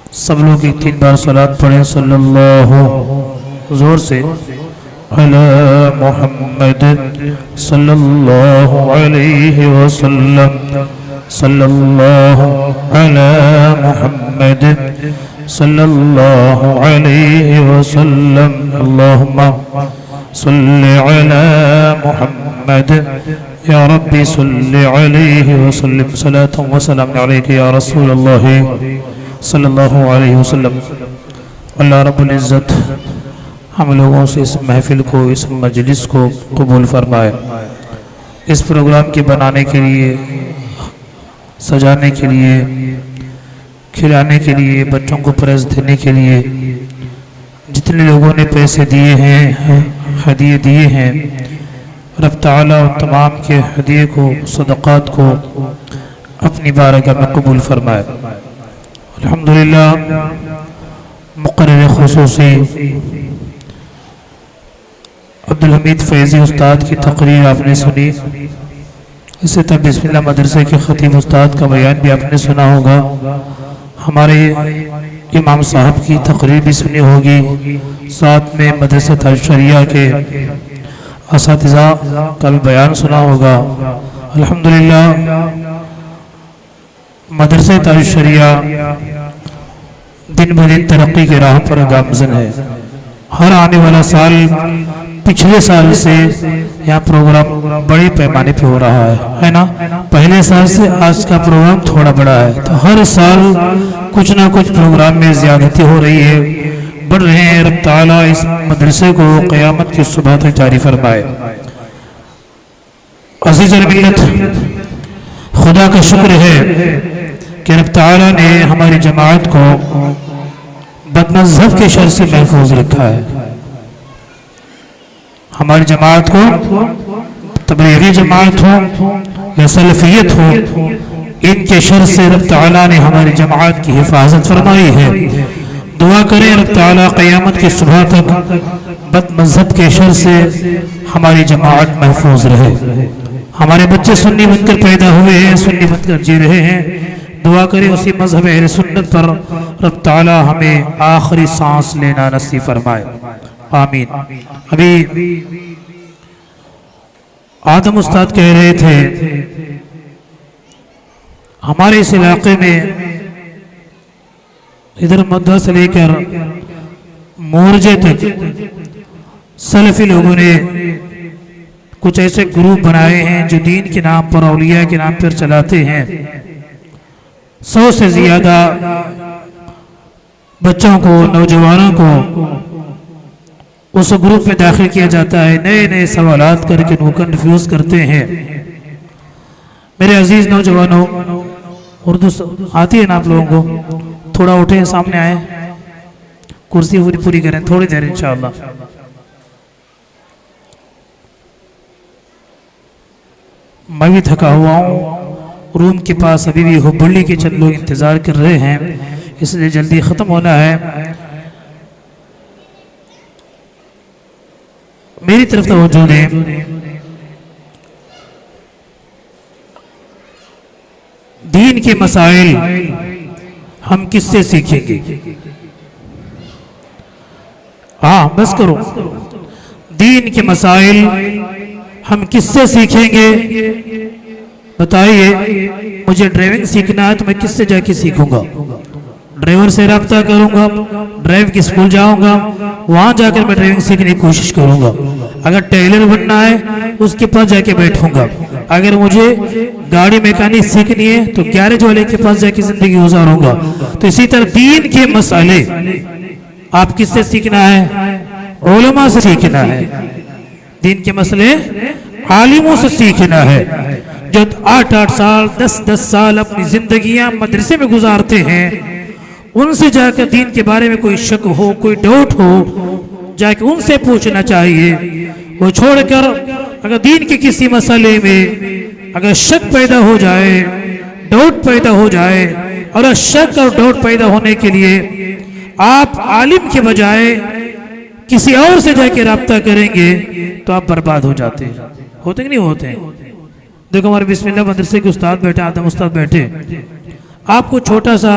सब लोग एक 3 बार सलात पढ़ें सल्लल्लाहु जोर से अला मुहम्मद सल्लल्लाहु अलैहि वसल्लम सल्लल्लाहु अला मुहम्मद सल्लल्लाहु अलैहि वसल्लम अल्लाहुम्मा सल्लि अला मुहम्मद या रब्बी सल्लि अलैहि वसल्लम सलातु व सलाम अलैका या रसूल अल्लाह सल्लल्लाहु अलैहि वसल्लम। अल्लाह रब्बुल इज़्ज़त हम लोगों से इस महफिल को, इस मजलिस को कबूल फरमाए। इस प्रोग्राम के बनाने के लिए, सजाने के लिए, खिलाने के लिए, बच्चों को प्राइज़ देने के लिए जितने लोगों ने पैसे दिए हैं, हदिये दिए हैं, रब ताला उन तमाम के हदिये को, सदक़ात को अपनी बारगाह में कबूल फरमाए। अल्हम्दुलिल्लाह। मुक़र्रिर ख़ुसूसी अब्दुल हमीद फैज़ी उस्ताद की तकरीर आपने सुनी। इससे तब बिस्मिल्लाह मदरसे के ख़तीब उस्ताद का बयान भी आपने सुना होगा। हमारे इमाम साहब की तकरीर भी सुनी होगी। साथ में मदरसा अल-शरिया के असातिज़ा का भी बयान सुना होगा। अल्हम्दुलिल्लाह। मदरसा अल-शरिया दिन ब दिन तरक्की के राह पर गामज़न है। हर आने वाला साल पिछले साल से यहाँ प्रोग्राम बड़े पैमाने पे हो रहा है ना। पहले साल से आज का प्रोग्राम थोड़ा बड़ा है, तो हर साल कुछ ना कुछ प्रोग्राम में ज़्यादती हो रही है, बढ़ रहे हैं। रब ताला इस मदरसे को क़यामत की सुबह तक जारी फरमाए। अज़ीज़ मिल्लत, खुदा का शुक्र है कि रब ताला ने हमारी जमात को बदमज़हब के शर से महफूज रखा है। हमारी जमात को, तबलीगी जमात हो या सलफियत हो, इनके शर से रब ताला ने हमारी जमात की हिफाजत फरमाई है। दुआ करें रब ताला क़यामत की सुबह तक बदमज़हब के शर से हमारी जमात महफूज रहे। हमारे बच्चे सुन्नी बनकर पैदा हुए हैं, सुन्नी बनकर जी रहे हैं। दुआ करें उसी मज़हब अहले सुन्नत पर रब ताला हमें आखिरी सांस लेना नसीब फरमाए। आमीन। अभी आदम उस्ताद कह रहे थे, हमारे इस इलाके में इधर मद्दा से लेकर मोरजे तक सलफी लोगों ने कुछ ऐसे ग्रुप बनाए हैं जो दीन के नाम पर, औलिया के नाम पर चलाते हैं। 100 से ज़्यादा बच्चों को, नौजवानों को उस ग्रुप में दाखिल किया जाता है। नए नए सवालात करके वो कन्फ्यूज करते हैं। मेरे अजीज़ नौजवानों, उर्दू आती है ना आप लोगों को? थोड़ा उठें, सामने आए, कुर्सी पूरी करें थोड़ी देर इंशाअल्लाह। मैं भी थका हुआ हूँ। रूम के पास अभी भी हुब्बड़ी के चंद लोग इंतज़ार कर रहे हैं, इसलिए जल्दी ख़त्म होना है। मेरी तरफ तवज्जो दें। दीन के मसाइल हम किससे सीखेंगे? हाँ, बस करो। दीन के मसाइल हम किससे सीखेंगे? बताइए। मुझे ड्राइविंग सीखना है तो मैं किससे जाके सीखूंगा? ड्राइवर से रब्ता करूंगा, ड्राइव की स्कूल जाऊंगा, वहां जाकर मैं ड्राइविंग सीखने की कोशिश करूंगा। अगर टेलर बनना है उसके पास जाके बैठूंगा। अगर मुझे गाड़ी मैकेनिक सीखनी है तो गैरेज वाले के पास जाके जिंदगी गुजारूंगा। तो इसी तरह दीन के मसाले आप किससे सीखना है? उलमा से सीखना है। दीन के मसले आलिमों से सीखना है, जो 8-8 साल, 10-10 साल अपनी जिंदगियां मदरसे में गुजारते हैं। उनसे जाकर दीन के बारे में कोई शक हो, कोई डाउट हो, जाके उनसे पूछना चाहिए। वो छोड़कर अगर दीन के किसी मसले में अगर शक पैदा हो जाए, डाउट पैदा हो जाए, और शक और डाउट पैदा होने के लिए आप आलिम के बजाय किसी और से जाके राब्ता करेंगे तो आप बर्बाद हो जाते हैं। होते कि नहीं होते? देखो हमारे बिस्मिल्लाह मदरसे के उस्ताद बैठे, आदम उस्ताद बैठे। आपको छोटा सा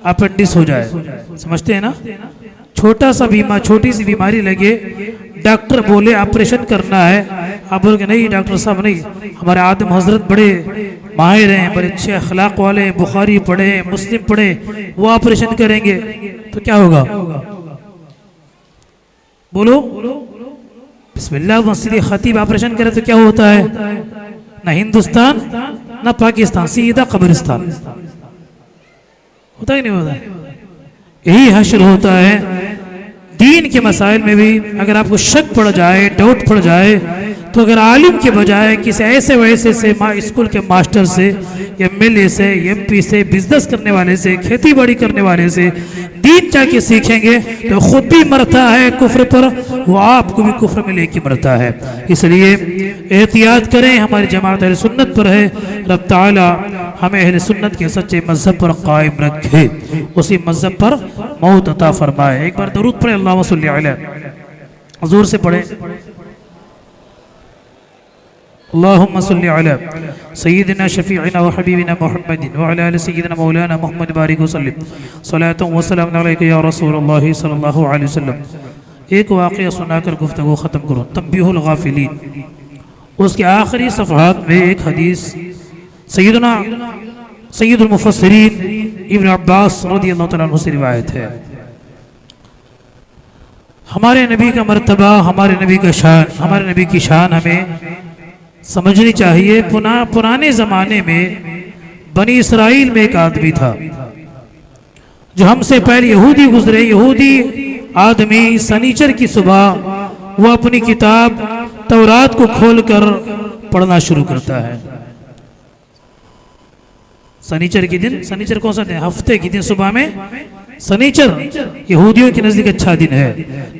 अपेंडिक्स हो जाए, समझते हैं ना, छोटा सा छोटी सी बीमारी लगे, डॉक्टर बोले ऑपरेशन करना है, आप बोलोगे नहीं डॉक्टर साहब नहीं, हमारे आदम हजरत बड़े माहिर हैं, बड़े अच्छे अखलाक वाले हैं, बुखारी पढ़े, मुस्लिम पढ़े, वो ऑपरेशन करेंगे तो क्या होगा? बोलो बिस्मिल्लाह, मस्जिद खतीब ऑपरेशन करे तो क्या होता है? ना हिंदुस्तान ना पाकिस्तान, सीधा कब्रिस्तान। होता ही नहीं होता? यही हश्र होता है। दीन के मसाइल में भी अगर आपको शक पड़ जाए, डाउट पड़ जाए, तो अगर आलिम के बजाय किसी ऐसे वैसे से स्कूल के मास्टर से, एमएलए से, एमपी से, बिजनेस करने वाले से, खेती बाड़ी करने वाले से दीन जाके सीखेंगे तो खुद भी मरता है कुफ्र पर, वो आपको भी कुफ्र में लेके मरता है। इसलिए एहतियात करें, हमारी जमात अहले सुन्नत पर है, रब ताला हमें अहले सुन्नत के सच्चे मजहब पर कायम रखे, उसी मजहब पर मौत अता फरमाए। एक बार दरूद पढ़े, अल्लाहुम्मा सल्ली अलैहि, जोर से पढ़े, अल्लाहुम्मा सल्ली अला सय्यिदिना शफीइना व हबीबिना मुहम्मदिन व अला आलि सय्यिदिना मौलाना मुहम्मद बारिक वसल्लम सलातुन व सलामुन अलैका या रसूलल्लाह सल्लल्लाहु अलैहि वसल्लम। एक वाक़या सुनाकर गुफ्तगू ख़त्म करूँ, तंबीहुल गाफिलीन, उसके आखिरी सफ़हात में एक हदीस सय्यदुल मुफस्सिरीन इब्न अब्बास रज़ियल्लाहु तआला अन्हु से रिवायत है। हमारे नबी का मर्तबा, हमारे नबी का शान, हमारे नबी की शान हमें समझनी चाहिए। पुराने ज़माने में बनी इसराइल में एक आदमी था जो हमसे पहले यहूदी गुजरे। यहूदी आदमी सनीचर की सुबह वो अपनी किताब तौरात को खोलकर पढ़ना शुरू करता है। सनीचर के दिन, सनीचर कौन सा दिन? हफ्ते के दिन सुबह में सनीचर यहूदियों के नजदीक अच्छा दिन है,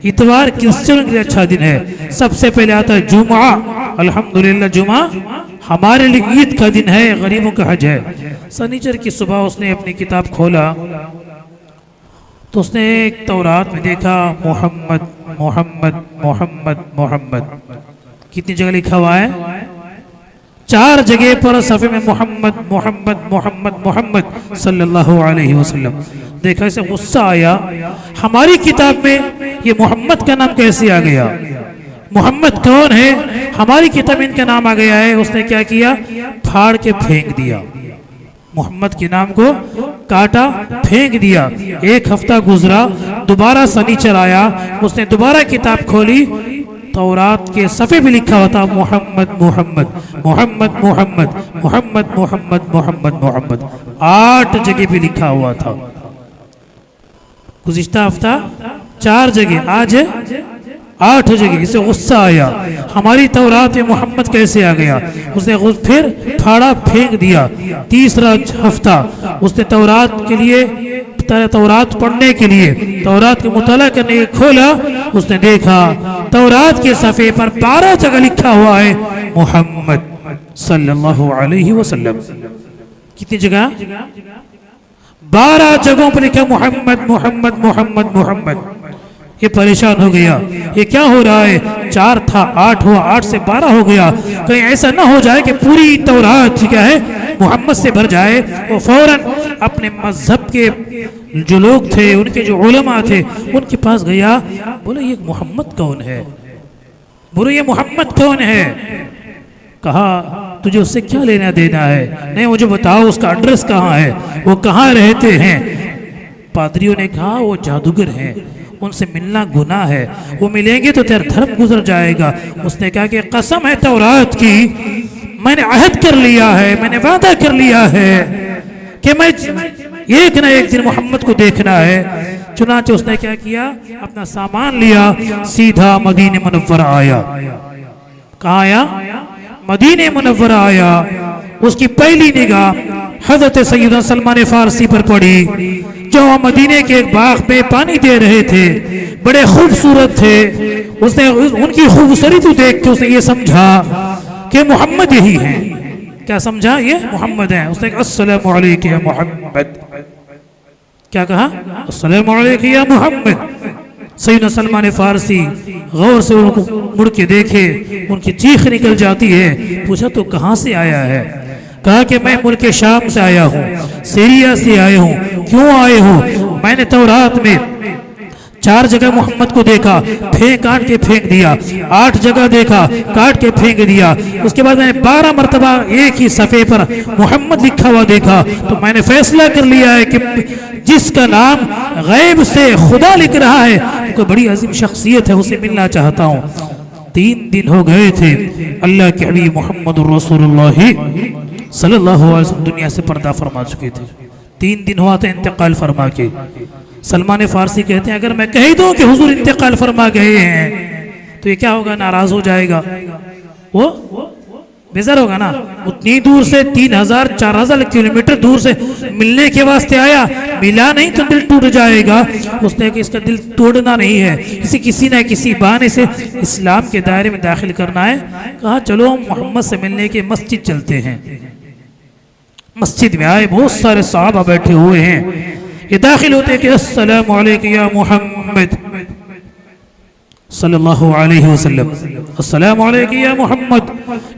इतवार क्रिश्चियनों के लिए अच्छा दिन है। सबसे पहले आता है जुमा, अल्हम्दुलिल्लाह जुमा हमारे लिए ईद का दिन है, गरीबों का हज है। सनीचर की सुबह उसने अपनी किताब खोला तो उसने एक तौरात में देखा मोहम्मद मोहम्मद मोहम्मद मोहम्मद, कितनी जगह लिखा हुआ है? 4 जगह पर सफ़े में मोहम्मद मोहम्मद मोहम्मद मोहम्मद सल्लल्लाहु अलैहि वसल्लम। देखा, इसे गुस्सा आया, हमारी किताब में ये मोहम्मद का नाम कैसे आ गया? मोहम्मद कौन है? हमारी किताब में इनका नाम आ गया है। उसने क्या किया? फाड़ के फेंक दिया, मोहम्मद के नाम को काटा, फेंक दिया। एक हफ्ता गुजरा, दोबारा सनीचर आया, उसने दोबारा किताब खोली, तौरात के सफ़े पे लिखा हुआ था मोहम्मद मोहम्मद मोहम्मद मोहम्मद मोहम्मद मोहम्मद मोहम्मद मोहम्मद, 8 जगह पे लिखा हुआ था। गुज़िश्ता हफ्ता 4 जगह, आज 8 जगह। इसे गुस्सा आया, हमारी तौरात में मोहम्मद कैसे आ गया? उसने फिर फाड़ा, फेंक दिया। तीसरा हफ्ता उसने तौरात के लिए, तौरात पढ़ने के लिए, तौरात के मुताला करने के खोला, उसने देखा तौरात के सफ़े पर 12 जगह लिखा हुआ है मोहम्मद सल्लल्लाहु अलैहि वसल्लम। कितनी जगह? 12 जगहों पर लिखा मोहम्मद मोहम्मद मोहम्मद मोहम्मद। ये परेशान हो गया, ये क्या हो रहा है? 4 था, 8 हुआ, 8 से 12 हो गया। कहीं ऐसा ना हो जाए कि पूरी तौरात क्या है मोहम्मद से भर जाए। वो फौरन अपने मजहब के जो लोग थे, उनके जो उलमा थे, उनके पास गया, बोले ये मोहम्मद कौन है? बोले ये मोहम्मद कौन है? कहा तुझे उससे क्या लेना देना है? नहीं, मुझे बताओ उसका एड्रेस कहाँ है, वो कहाँ रहते हैं? पादरियों ने कहा वो जादूगर हैं, उनसे मिलना गुनाह है, वो मिलेंगे तो तेरा धर्म गुजर जाएगा। उसने कहा कि कसम है तौरात की, मैंने अहद कर लिया है, मैंने वादा कर लिया है कि मैं एक ना एक दिन मोहम्मद को देखना है। चुनांचे उसने क्या किया? अपना सामान लिया, सीधा मदीने मुनव्वरा आया। कहाँ आया? मदीने मुनव्वरा आया। उसकी पहली निगाह हजरत सैयदना सलमान फारसी पर पड़ी, जो मदीने के एक बाग में पानी दे रहे थे, बड़े खूबसूरत थे। उसने उनकी खूबसूरती देख के उसने ये समझा कि मोहम्मद यही हैं। क्या समझा? ये मोहम्मद हैं। उसने कहा अस्सलामु अलैका या मोहम्मद। क्या कहा? अस्सलामु अलैका या मोहम्मद। सैयदना सलमान फारसी गौर से उनको मुड़ के देखे, उनकी चीख निकल जाती है। पूछा तो कहाँ से आया है? कहा कि मैं मुल्क शाम से आया हूँ, सीरिया से आया हूँ। क्यों आए हो? मैंने तौरात में 4 जगह मोहम्मद को देखा, काट के फेंक दिया। 8 जगह देखा, काट के फेंक दिया। उसके बाद मैंने 12 मरतबा एक ही सफ़े पर मोहम्मद लिखा हुआ देखा। तो मैंने फैसला कर लिया है कि जिसका नाम गैब से खुदा लिख रहा है, कोई बड़ी अजीम शख्सियत है, उसे मिलना चाहता हूँ। 3 दिन हो गए थे, अल्लाह के हबीब मोहम्मद रसूलुल्लाह सल्लल्लाहु अलैहि वसल्लम दुनिया से पर्दा फरमा चुके थे। 3 दिन हुआ था इंतकाल फरमा के। सलमान फारसी कहते हैं अगर मैं कह दूं कि हुजूर इंतकाल फरमा गए हैं तो ये क्या होगा? नाराज हो जाएगा, वो बेजार होगा ना। उतनी दूर से 3000-4000 किलोमीटर दूर से मिलने के वास्ते आया, मिला नहीं तो दिल टूट जाएगा। उसने कि इसका दिल तोड़ना नहीं है, इसे किसी न किसी बहाने से इस्लाम के दायरे में दाखिल करना है। कहा चलो मोहम्मद से मिलने के मस्जिद चलते हैं। मस्जिद में आए, बहुत सारे सहाबा बैठे हुए हैं। ये दाखिल होते कि अस्सलामु अलैका या मोहम्मद सल्लल्लाहु अलैहि वसल्लम, अस्सलामु अलैका या मोहम्मद।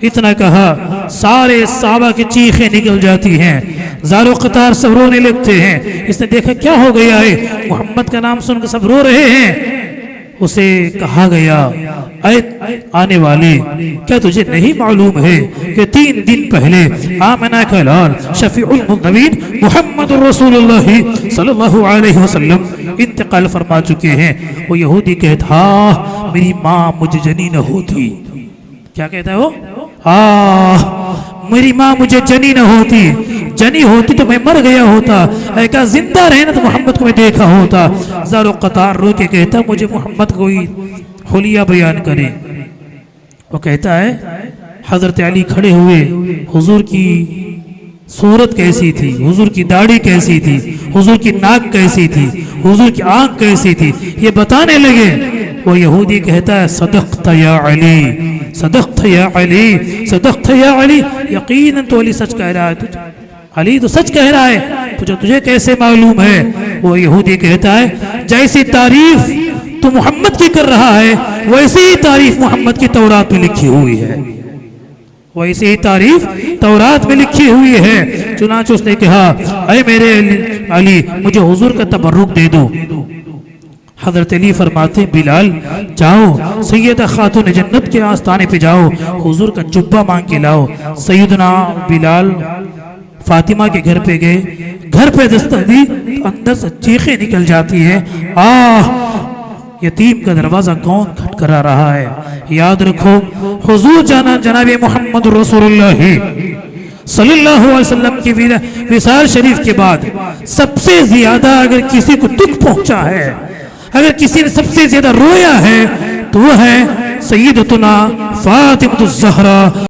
इतना कहा, सारे सहाबा की चीखें निकल जाती हैं, ज़ारो कतार सब रोने लगते हैं। इसने देखा क्या हो गया है, मोहम्मद का नाम सुनकर सब रो रहे हैं। उसे कहा गया, आने वाले, क्या तुझे नहीं मालूम है कि 3 दिन पहले आमना का लाल शफीउल मुज़नबीन मोहम्मद रसूलुल्लाह सल्लल्लाहु अलैहि वसल्लम इंतकाल फरमा चुके हैं। वो यहूदी कहता, हाँ मेरी माँ मुझे जनी न होती। क्या कहता है वो? मेरी माँ मुझे जनी न होती, जनी होती तो मैं मर गया होता, ऐसा जिंदा रहना तो मोहम्मद को मैं देखा होता। ज़ारो कतार रो के कहता, मुझे मोहम्मद कोई हुलिया बयान करे। वो कहता है हजरत अली खड़े हुए, हुजूर की सूरत कैसी थी, हुजूर की दाढ़ी कैसी थी, हुजूर की नाक कैसी थी, हुजूर की आंख कैसी थी, ये बताने लगे। वो यहूदी कहता है सदक़त या अली, सदक़त या अली, सदक़त या अली। यकीनन तो अली सच कह रहा है, तुझे अली तो सच कह रहा है, तुझे कैसे मालूम है? वो यहूदी कहता है जैसी तारीफ तू मोहम्मद की कर रहा है वैसे ही तारीफ मोहम्मद की तौरात में लिखी हुई है, वैसे ही तारीफ तौरात में लिखी हुई है। चुनांचे उसने कहा, अरे मेरे अली मुझे हुजूर का तबर्रुक दे दो। हजरत अली फरमाते, बिलाल जाओ सैयदा खातून जन्नत के आस्थाने पे जाओ, हुजूर का जुब्बा मांग के लाओ। सैयदना बिलाल फातिमा के घर पे गए, घर पे दस्तक दी, अंदर से चीखें निकल जाती है, यतीम का दरवाजा कौन खटखटा रहा है? याद रखो हुजूर जनाब मोहम्मद रसूलुल्लाह सल्लल्लाहु अलैहि वसल्लम की विसाल शरीफ के बाद सबसे ज्यादा अगर किसी को दुख पहुंचा है, अगर किसी ने सबसे ज्यादा रोया है तो वह है सैयदतुना फातिमा ज़हरा